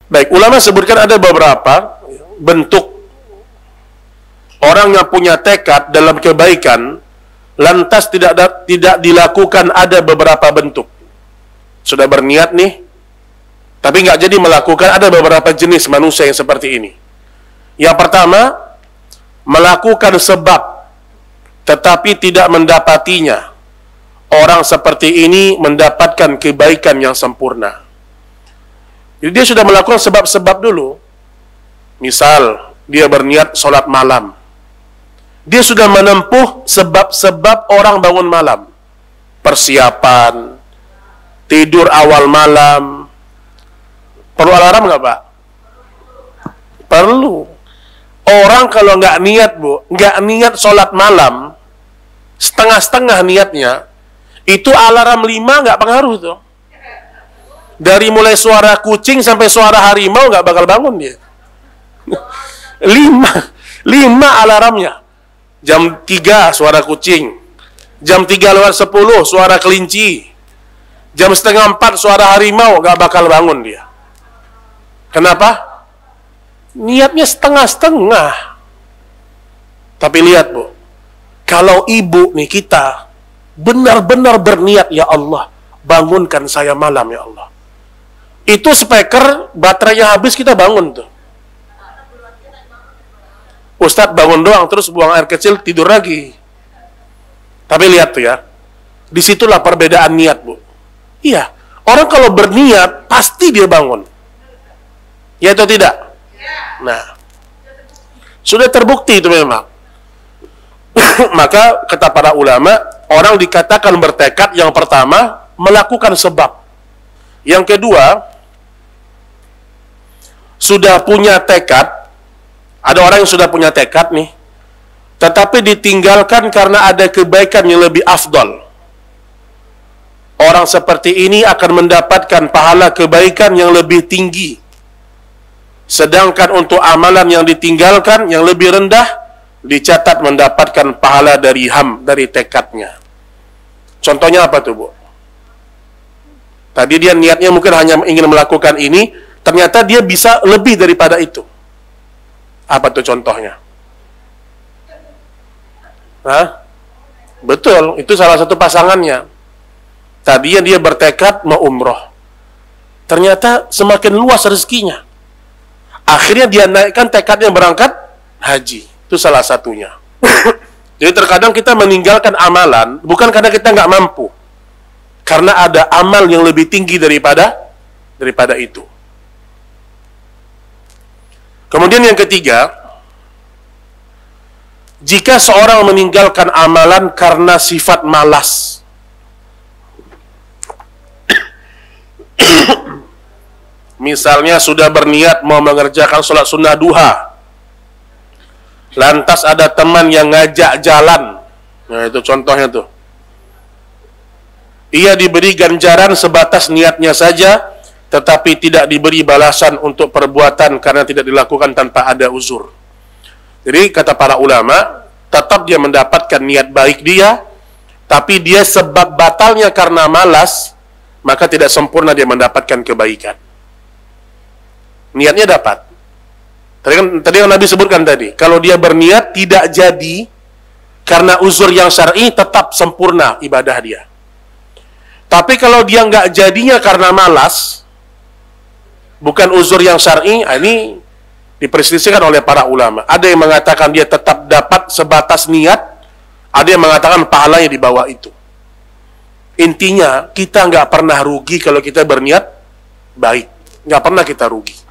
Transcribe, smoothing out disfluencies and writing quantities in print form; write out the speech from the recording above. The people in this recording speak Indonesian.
Baik, ulama sebutkan ada beberapa bentuk orang yang punya tekad dalam kebaikan, lantas tidak dilakukan. Ada beberapa bentuk. Sudah berniat nih, tapi nggak jadi melakukan. Ada beberapa jenis manusia yang seperti ini. Yang pertama, melakukan sebab tetapi tidak mendapatinya. Orang seperti ini mendapatkan kebaikan yang sempurna. Jadi dia sudah melakukan sebab-sebab dulu. Misal, dia berniat sholat malam. Dia sudah menempuh sebab-sebab orang bangun malam. Persiapan, tidur awal malam. Perlu alarm nggak, Pak? Perlu. Orang kalau nggak niat, Bu, nggak niat sholat malam, setengah-setengah niatnya, itu alarm 5 nggak pengaruh tuh. Dari mulai suara kucing sampai suara harimau nggak bakal bangun dia. 5 alarmnya. Jam 3 suara kucing, jam 3:10 suara kelinci, jam 3:30 suara harimau, nggak bakal bangun dia. Kenapa? Niatnya setengah-setengah. Tapi lihat, Bu, kalau ibu nih kita benar-benar berniat, ya Allah, bangunkan saya malam, ya Allah. Itu speaker baterainya habis, kita bangun tuh. Ustadz bangun doang, terus buang air kecil, tidur lagi. Tapi lihat tuh ya, disitulah perbedaan niat, Bu. Iya, orang kalau berniat, pasti dia bangun. Ya atau tidak? Nah, sudah terbukti itu memang. Maka kata para ulama, orang dikatakan bertekad, yang pertama, melakukan sebab. Yang kedua, sudah punya tekad. Ada orang yang sudah punya tekad nih, tetapi ditinggalkan karena ada kebaikan yang lebih afdal. Orang seperti ini akan mendapatkan pahala kebaikan yang lebih tinggi. Sedangkan untuk amalan yang ditinggalkan, yang lebih rendah, dicatat mendapatkan pahala dari tekadnya. Contohnya apa tuh, Bu? Tadi dia niatnya mungkin hanya ingin melakukan ini, ternyata dia bisa lebih daripada itu. Apa tuh contohnya? Hah? Betul, itu salah satu pasangannya. Tadinya dia bertekad mau umroh. Ternyata semakin luas rezekinya. Akhirnya dia naikkan tekadnya berangkat haji. Itu salah satunya. Jadi terkadang kita meninggalkan amalan bukan karena kita nggak mampu, karena ada amal yang lebih tinggi daripada itu. Kemudian yang ketiga, jika seorang meninggalkan amalan karena sifat malas, misalnya sudah berniat mau mengerjakan sholat sunnah duha, lantas ada teman yang ngajak jalan, nah itu contohnya tuh, ia diberi ganjaran sebatas niatnya saja, tetapi tidak diberi balasan untuk perbuatan karena tidak dilakukan tanpa ada uzur. Jadi kata para ulama, tetap dia mendapatkan niat baik dia, tapi dia sebab batalnya karena malas, maka tidak sempurna dia mendapatkan kebaikan. Niatnya dapat. Tadi yang Nabi sebutkan tadi, kalau dia berniat tidak jadi karena uzur yang syar'i, tetap sempurna ibadah dia. Tapi kalau dia nggak jadinya karena malas, bukan uzur yang syar'i, ini diperselisihkan oleh para ulama. Ada yang mengatakan dia tetap dapat sebatas niat, ada yang mengatakan pahalanya di bawah itu. Intinya, kita nggak pernah rugi kalau kita berniat baik. Nggak pernah kita rugi.